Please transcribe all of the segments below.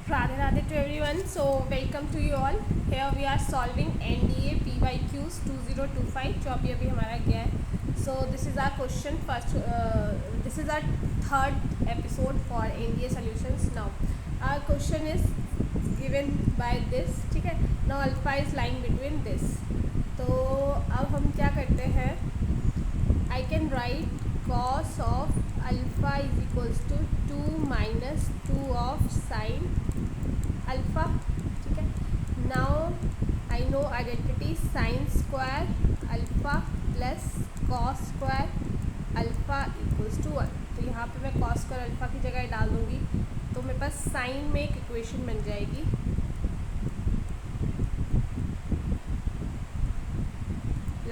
Radhe Radhe to everyone. So welcome to you all. Here we are solving NDA PYQs 2025 जो अभी हमारा गया है. So this is our question first. This is our third episode for NDA solutions. Now our question is given by this. ठीक है. Now alpha is lying between this. तो अब हम क्या करते हैं? I can write cos of alpha is equals to 2 minus 2 of sin alpha. ठीक है. Now I know identity sin square alpha plus cos square alpha equals to 1. तो यहाँ पे मैं cos square alpha की जगह डाल दूँगी तो मेरे पास sin में एक इक्वेशन बन जाएगी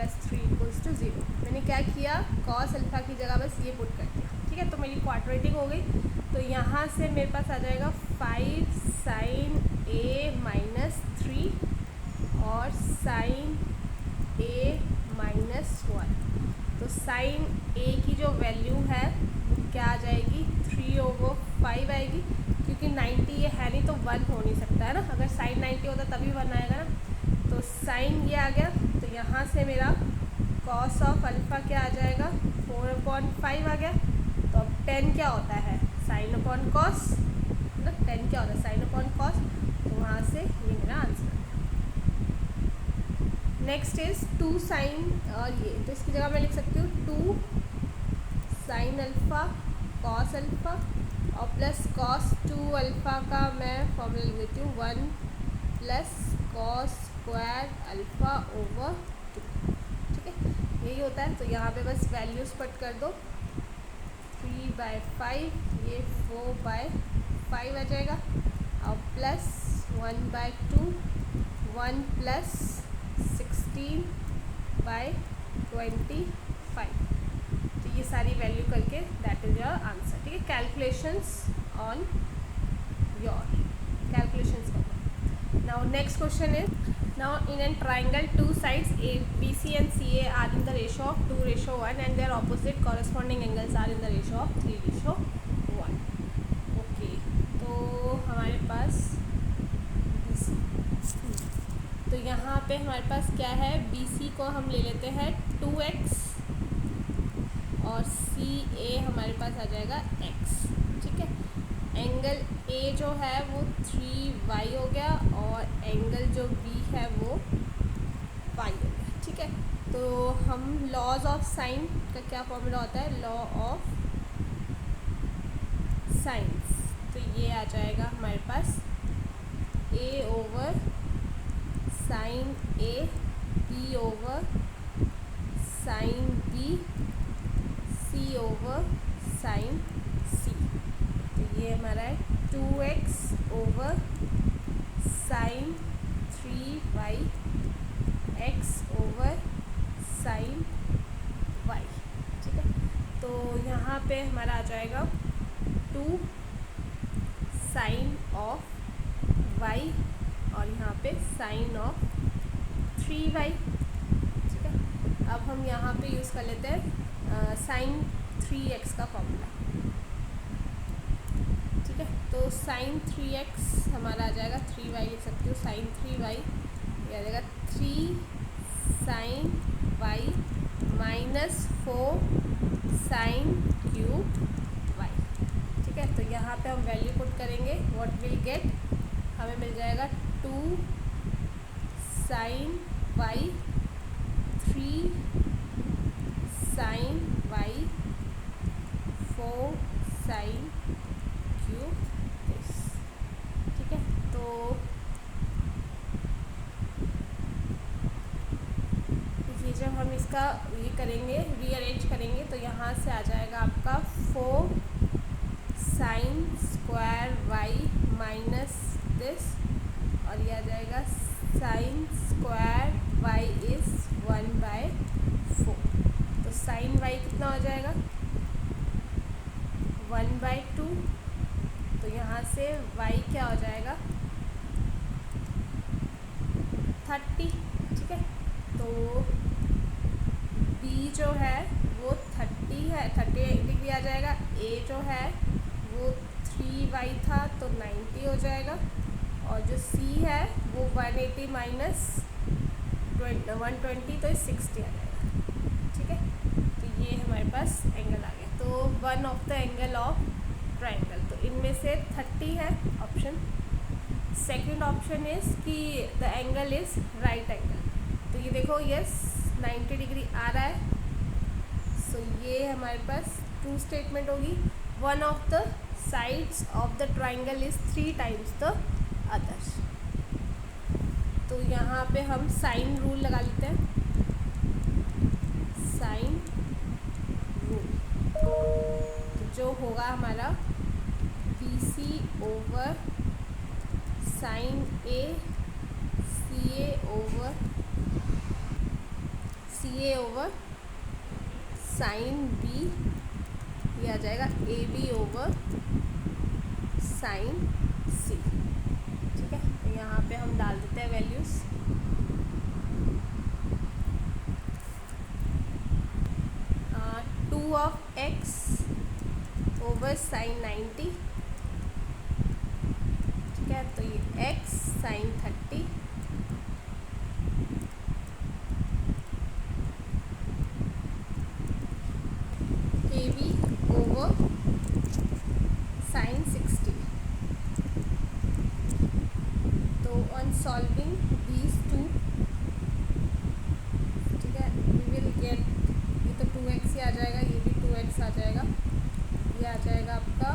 +3 इक्वल्स टू 0. मैंने क्या किया, cos अल्फ़ा की जगह बस ये पुट कर दिया. ठीक है. तो मेरी क्वाड्रेटिक हो गई. तो यहाँ से मेरे पास आ जाएगा 5 sin a माइनस 3 और sin a माइनस 1. तो sin a की जो वैल्यू है क्या आ जाएगी, 3/5 आएगी. क्योंकि 90 ये है नहीं तो 1 हो नहीं सकता है ना. अगर sin 90 होता तभी 1 आएगा ना. तो sin ये आ गया. तो यहाँ से मेरा cos ऑफ अल्फ़ा क्या आ जाएगा, 4/5 आ गया. तो अब 10 क्या होता है, sin अपॉन cos. मतलब 10 क्या होता है, sin अपॉन cos. तो वहाँ से ये मेरा आंसर है. नेक्स्ट इज 2 sin और ये, तो इसकी जगह मैं लिख सकती हूँ 2 sin अल्फ़ा cos अल्फ़ा और प्लस cos 2 अल्फ़ा का मैं फॉर्मूला लिख देती हूँ 1 plus cos square alpha over 2. ठीक है. यही होता है. तो यहाँ पे बस वैल्यूज पट कर दो. 3/5 ये 4/5 आ जाएगा और प्लस 1/2 1 प्लस 16/25. तो ये सारी वैल्यू करके दैट इज़ योर आंसर. ठीक है. कैलकुलेशंस ऑन योर कैलकुलेशंस करो. Now next question is, now in a triangle two sides ABC and CA are in the ratio of 2:1 and their opposite corresponding angles are in the ratio of 3:1. Okay. तो हमारे पास तो यहाँ पे हमारे पास क्या है, BC को हम ले लेते हैं 2x और CA हमारे पास आ जाएगा x. ठीक है. एंगल A जो है वो 3y हो गया और एंगल जो B है वो y हो गया. ठीक है. तो हम लॉज ऑफ साइन का क्या फॉर्मूला होता है, लॉ ऑफ साइंस. तो ये आ जाएगा हमारे पास A over sine A, B over sine B, C over sine C. तो ये हमारा है 2x over sine 3y x over sine y. ठीक है. तो यहाँ पे हमारा आ जाएगा 2 साइन ऑफ y और यहाँ पे साइन ऑफ 3y. ठीक है. अब हम यहाँ पे यूज़ कर लेते हैं साइन 3x का फॉर्मूला. ठीक है. तो साइन 3x हमारा आ जाएगा 3y लिख सकती हूँ. साइन 3y ये आ जाएगा 3 sine y minus 4 sine cube y. ठीक है. तो यहाँ पे हम वैल्यू पुट करेंगे. व्हाट विल गेट, हमें मिल जाएगा 2 sine y 3 sine y 4 sine cube this. ठीक है. तो ये जब हम इसका ये करेंगे, रीअरेंज करेंगे, तो यहाँ से आ जाएगा आपका 4 sine square y minus this और ये आ जाएगा साइन स्क्वायर y इज़ 1/4. तो साइन y कितना हो जाएगा, 1/2. तो यहाँ से y क्या हो जाएगा 30. ठीक है. तो B जो है वो 30 है, 30 डिग्री आ जाएगा. A जो है वो 3 पी वाई था तो 90 हो जाएगा, और जो सी है वो 180 माइनस 120 तो 60 आ जाएगा। ठीक है, तो ये हमारे पास एंगल आ गया। तो one of the angle of triangle, तो इनमें से 30 है ऑप्शन। सेकंड ऑप्शन इज़ कि the angle is right angle, तो ये देखो यस 90 डिग्री आ रहा है। सो ये हमारे पास ट्रू स्टेटमेंट होगी। One of the sides of the triangle is 3 times the other. तो यहाँ पे हम साइन रूल लगा लेते हैं। साइन रूल तो जो होगा हमारा b c over sine a, c a over sine b, ये आ जाएगा a b over sine c. ठीक है, तो यहाँ पे हम डाल देते हैं values. Two of x over sine 90। ठीक है, तो ये x sine 30, a b over sine 60। तो ऑन सॉल्विंग दीज टू, ठीक है, वी विल गेट, ये तो 2x ही आ जाएगा, ये भी 2x आ जाएगा, ये आ जाएगा आपका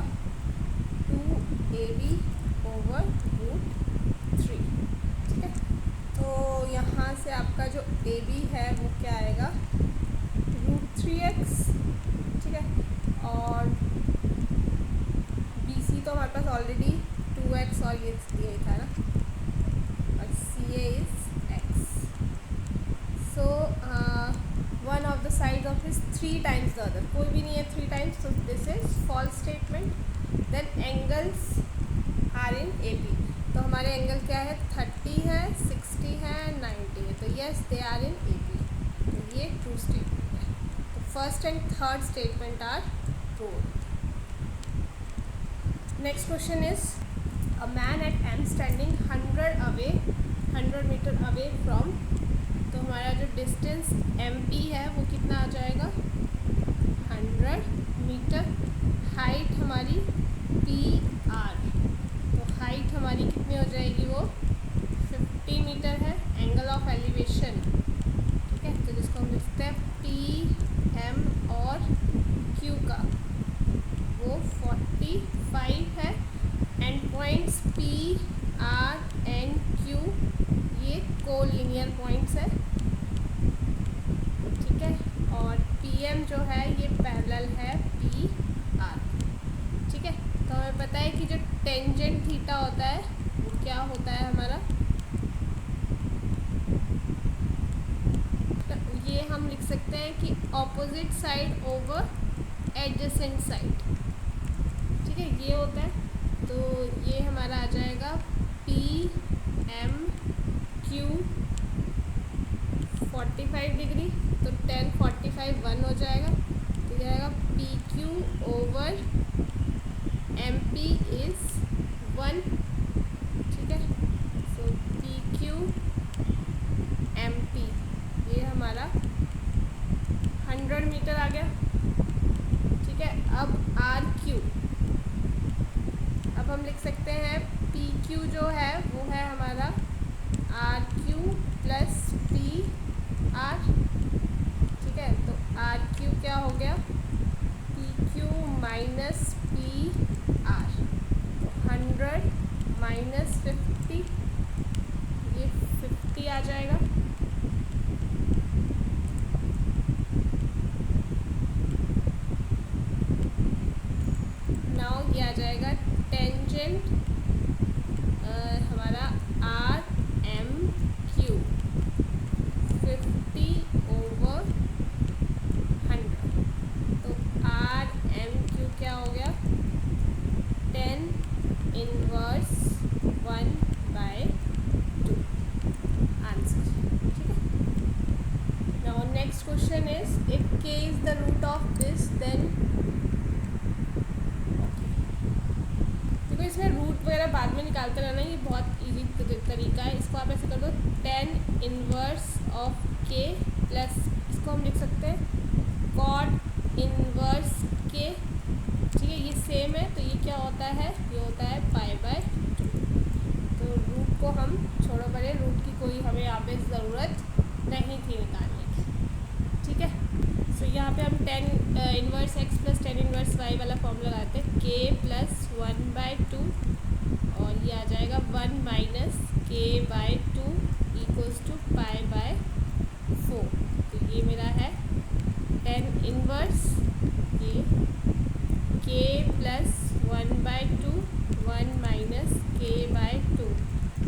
2ab ओवर √3। ठीक है, तो यहाँ से आपका जो ab है वो क्या आएगा √3x। ठीक है, और bc तो हमारे पास ऑलरेडी 2x और ये था ना, और ca is x। So one of the side of is 3 times the other, कोई भी नहीं है 3 टाइम्स, तो this is false statement. Then angles are in a p, तो हमारे एंगल क्या है 30 है, 60 है, 90 है, तो yes they are in a p, तो ये ट्रू स्टेटमेंट है। तो first and third statement are true. Next question is a man at m standing 100 meter away from, तो हमारा जो डिस्टेंस एम पी है वो कितना आ जाएगा 100 मीटर। हाइट हमारी पी आर, तो हाइट हमारी कितनी हो जाएगी वो 50 मीटर है। एंगल ऑफ एलिवेशन, ठीक है, तो जिसको हम लिखते हैं पी एम और क्यू का, वो 45 है। And points P R and Q ये कोलिनियर पॉइंट्स है। ठीक है, और पी एम जो है ये पैरेलल है पी आर। ठीक है, तो हमें पता है कि जो टेंजेंट थीटा होता है वो क्या होता है हमारा, तो ये हम लिख सकते हैं कि opposite side over adjacent side. ठीक है, ये होता है, तो ये हमारा आ जाएगा पी एम क्यू 45 डिग्री, तो 10 45 1 हो जाएगा, तो ये आएगा p q over m p is 1। ठीक है, so p q m p ये हमारा 100 मीटर आ गया। ठीक है, अब आर क्यू, अब हम लिख सकते हैं पी क्यू जो है वो है हमारा r q plus p r. ठीक है, तो आर क्यू क्या हो गया p q minus p r, तो 100 माइनस 50 ये 50 आ जाएगा। नाउ ये आ जाएगा टेंजेंट हमारा आर एम क्यू 50 ओवर 100, तो आर एम क्यू क्या हो गया 10 इनवर्स 1/2 आंसर। ठीक है, now next question is if k is the root of this then निकालते रहना, ये बहुत इजी तरीका है। इसको आप ऐसे कर दो, tan inverse of k plus, इसको हम लिख सकते हैं cot इनवर्स k, ठीक है, ये सेम है, तो ये क्या होता है, ये होता है π/2। तो रूट को हम छोड़ो परे, रूट की कोई हमें यहाँ पे ज़रूरत नहीं थी निकालने की, ठीक है। सो यहाँ पे हम tan inverse x plus tan inverse y वाला फॉर्म लगाते हैं, k प्लस 1/2 और ये आ जाएगा 1 माइनस k/2 इक्वल्स टू π/4। तो ये मेरा है tan inverse k plus 1/2 1 minus k/2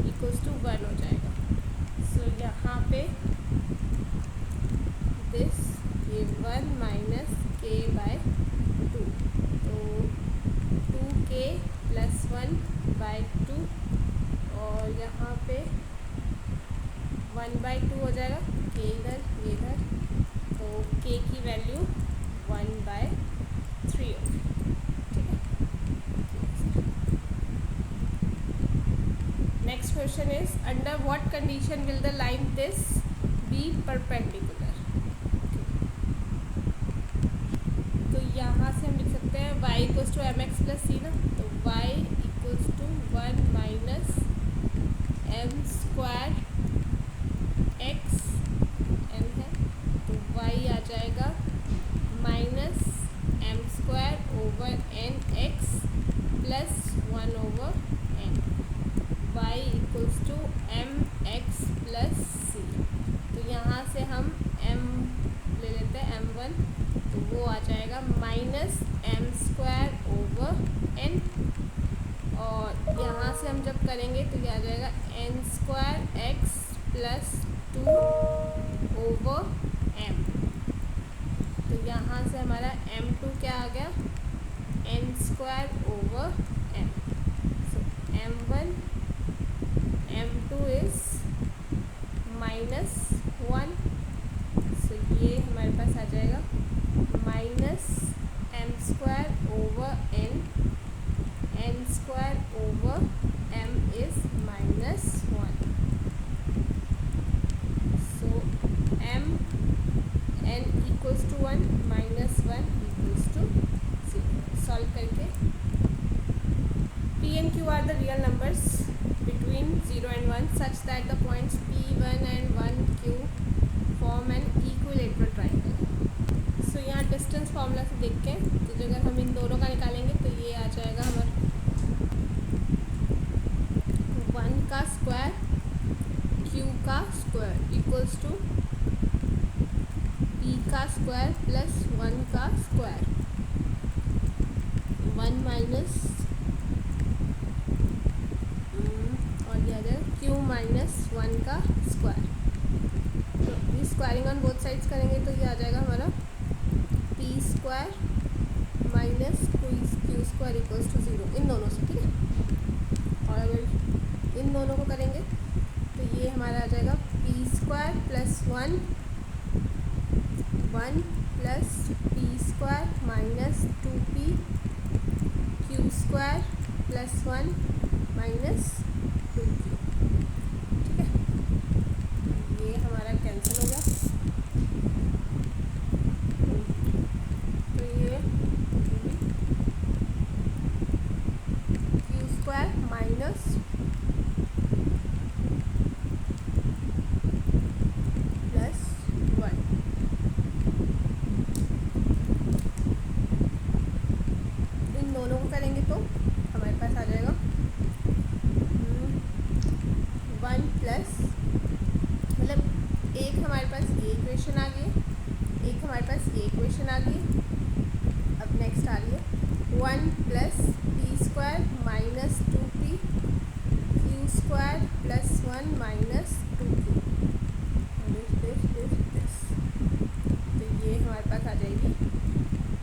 equals to 1 हो जाएगा। सो यहाँ पे दिस ये 1 माइनस k/2, तो 2k प्लस 1/2 और यहाँ पे 1/2 हो जाएगा, k इधर ये इधर, तो k की वैल्यू 1/3 होगी, ठीक है। Next question is under what condition will the line this be perpendicular. तो यहाँ से हम लिख सकते हैं y equals to M X plus C ना, तो y equals to 1 minus M square X, M है तो y आ जाएगा minus M square over N X plus 1 over N, y equals to M X plus C. तो यहाँ से हम m ले लेते हैं m1, तो वो आ जाएगा minus M square over n, और यहाँ से हम जब करेंगे तो ये आ जाएगा n square x plus 2 over m. तो यहाँ से हमारा m2 क्या आ गया, n square over m. So m1 m2 is -1, so ये हमारे पास आ जाएगा minus M square over n, n square over m is -1। So m n equals to 1 -1 equals to 0। Solve करके p and q are the real numbers between 0 and 1 such that the points p1 and 1q form an equilateral triangle। सो यहाँ distance formula से देख के, तो अगर हम इन दोनों का निकालेंगे तो ये आ जाएगा हमारा 1 का स्क्वायर q का स्क्वायर इक्वल्स टू p का स्क्वायर प्लस 1 का स्क्वायर, 1 माइनस और ये आ जाएगा q माइनस 1 का स्क्वायर। तो ये स्क्वायरिंग ऑन बोथ साइड्स करेंगे तो ये आ जाएगा हमारा p square minus q square equals to 0, इन दोनों से, ठीक है। और अगर इन दोनों को करेंगे तो ये हमारा आ जाएगा P square plus 1 plus P square minus 2p Q square plus 1 minus 2q, ठीक है। ये हमारा कैंसिल हो गया, तो ये क्यू स्क्वायर माइनस प्लस 1, इन दोनों को करेंगे तो हमारे पास आ जाएगा 1 प्लस, मतलब एक हमारे पास ये इक्वेशन आ गई, एक हमारे पास ये इक्वेशन आ गई। अब नेक्स्ट आ रही है 1 plus P square minus 2p Q square plus 1 minus 2q, तो ये हमारे पास आ जाएगी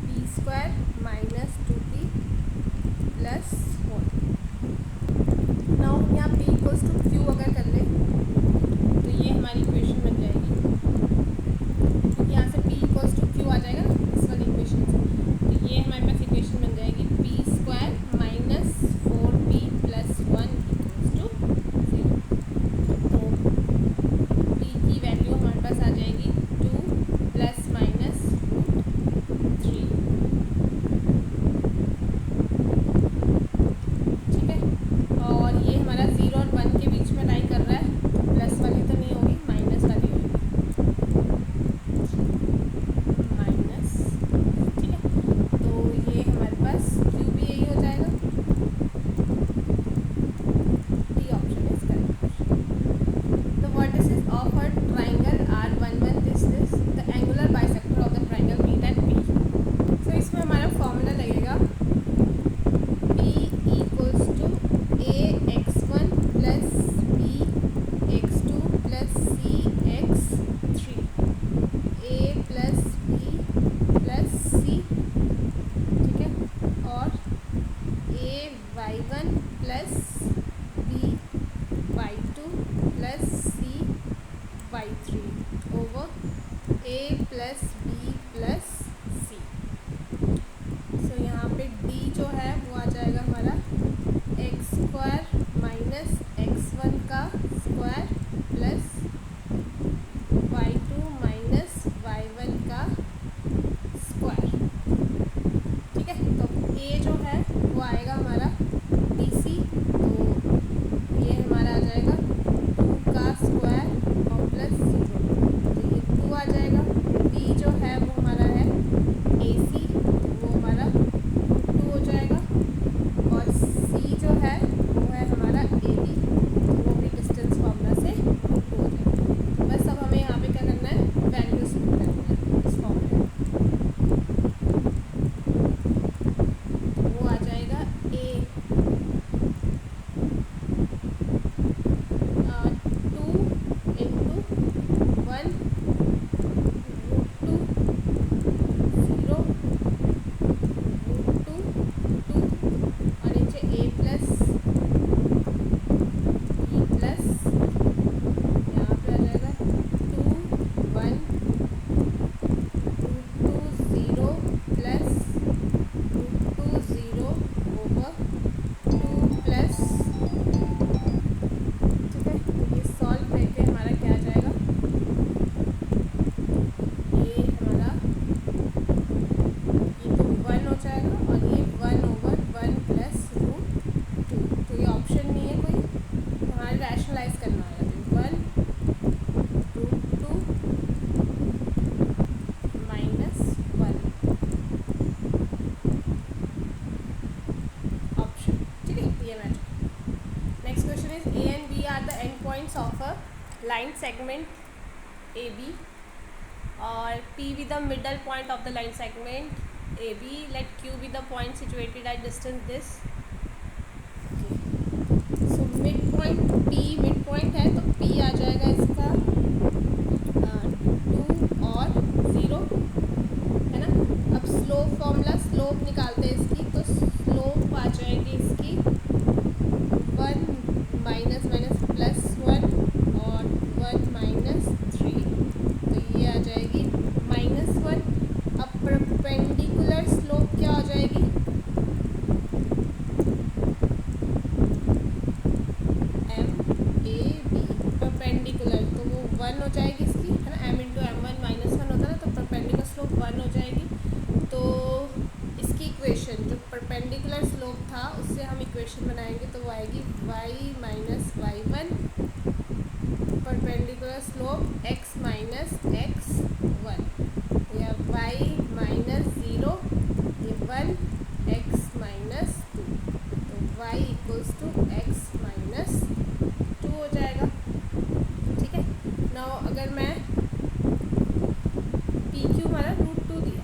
P square minus 2p plus 1। Now हम यहाँ p इक्वल्स टू q अगर कर लें तो ये हमारी इक्वेशन बन जाएगी, क्योंकि यहाँ से p इक्वल्स टू q आ जाएगा ना इस वाली इक्वेशन से, तो ये हमारे पास इक्वेशन बन जाएगी P square minus 4p plus 1 of a triangle are 1 1 this the angular bisector of the triangle B at P. So इसमें हमारा फॉर्मूला लगेगा P equals to AX1 plus BX2 plus CX3 A plus B plus C, ठीक है, और AY1 plus BY2 plus CY3 over A plus B plus C. सो यहाँ पे D जो है वो आ जाएगा हमारा एक्स स्क्वायर माइनस x1 का square plus y2 minus y1 का स्क्वायर, ठीक है। तो A जो है वो आएगा हमारा BC, तो ये हमारा आ जाएगा 2 का स्क्वायर और प्लस 0, तो ये 2 आ जाएगा। B जो है वो हमारा है AC, तो वो हमारा 2 हो जाएगा, और C जो है वो है हमारा AB, तो वो भी डिस्टेंस फार्मूला से 2 हो जाएगा। बस अब हमें यहाँ पे क्या करना है, वैल्यूज पुट करना है इस फॉर्मूले में। वो आ जाएगा A 2 into 1 √2 0 √2 2, और नीचे A प्लस B प्लस, यहाँ पे आ जाएगा 2 1 √2 0 प्लस √2 0 ओवर 2 प्लस, ठीक है। तो ये सॉल्व करके हमारा क्या आ जाएगा, ये हमारा ये तो 1 हो जाएगा, और ये 1 ओवर 1 प्लस √2, तो ये ऑप्शन नहीं है कोई, तो हमारे रैशनलाइज करना होगा, 1 √2 माइनस 1 ऑप्शन, ठीक है, ये match. Next question is A and B are the end points of a line segment AB, or P be the middle point of the line segment AB. Let Q be the point situated at distance this. So mid point P mid point है, तो P आ जाएगा इसका 2 और 0, है ना। अब slope formula, slope निकालते हैं इसकी, तो स्लोप आ जाएगी इसकी 1 माइनस माइनस प्लस 1 और 1 माइनस 3, तो ये आ जाएगी -1। अब परपेंडिकुलर स्लोप क्या हो जाएगी, MAB परपेंडिकुलर, तो वो 1 हो जाएगी इसकी, है ना। M इंटू M1 -1 होता है, तो परपेंडिकुलर स्लोप 1 हो जाएगी। तो इसकी इक्वेशन जो परपेंडिकुलर स्लोप था उससे हम इक्वेशन बनाएंगे, तो वो आएगी y minus y1 perpendicular slope x minus x1, या y माइनस 0 ये 1 x माइनस 2, तो y equals to x minus 2 हो जाएगा, ठीक है। नाउ अगर मैं PQ हमारा √2 दिया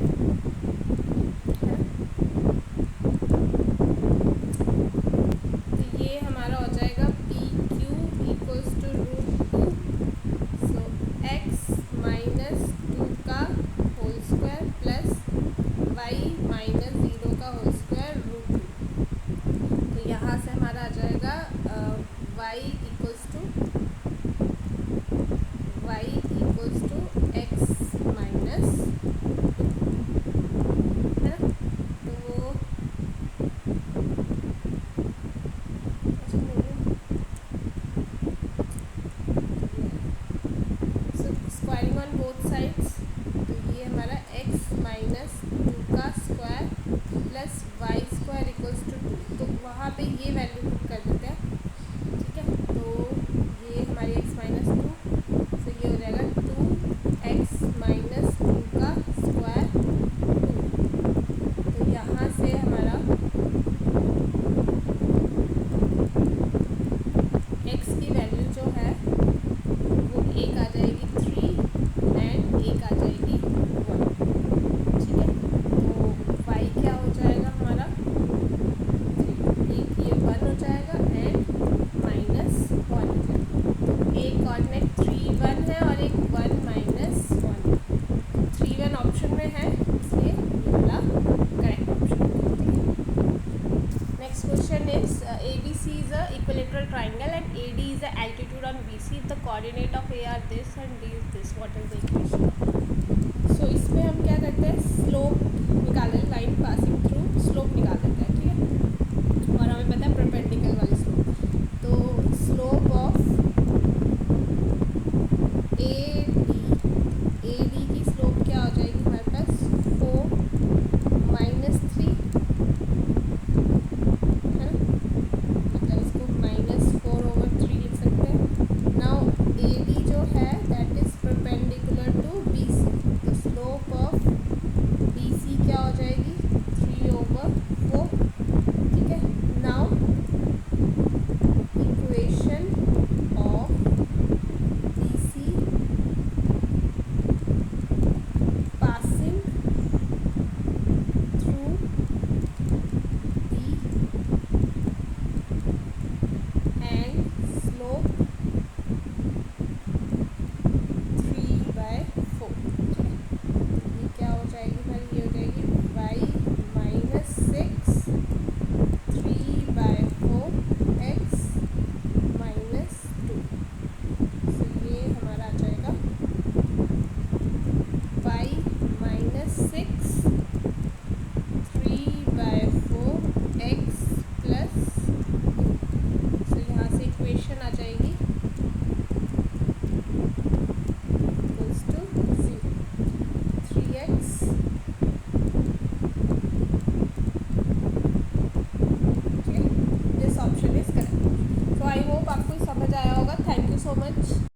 है, तो ये हमारा हो जाएगा PQ equals to √2, so x minus 2 का whole square plus y minus 0 का होल स्क्वायर √2, तो यहाँ से हमारा आ जाएगा y equilateral triangle and AD is the altitude on BC. If the coordinate of A are this and D is this, what is the equation? So इसमें हम क्या करते हैं, स्लोप निकाले, लाइन पासिंग थ्रू स्लोप निकाल देते हैं, ठीक है, और हमें पता है परपेंडिकुलर वाली स्लोप. तो स्लोप ऑफ AD की स्लोप क्या हो जाएगी हमारे पास 4 माइनस 3, है ना, मतलब इसको -4/3 लिख सकते हैं. नाउ AD जो है that is perpendicular to BC, तो स्लोप ऑफ BC क्या हो जाएगी 3/4, ठीक है. Now equation of BC passing through B and slope 3/4, ठीक है. ये क्या हो जाएगी हमारी, ये हो जाएगी y -6 3/4 x -2. सो ये हमारा आ जाएगा y -6 3/4 x +2. सो यहाँ से इक्वेशन आ जाएगी equals to 0, 3x. This option is correct. So I hope आपको समझ आया होगा. Thank you so much.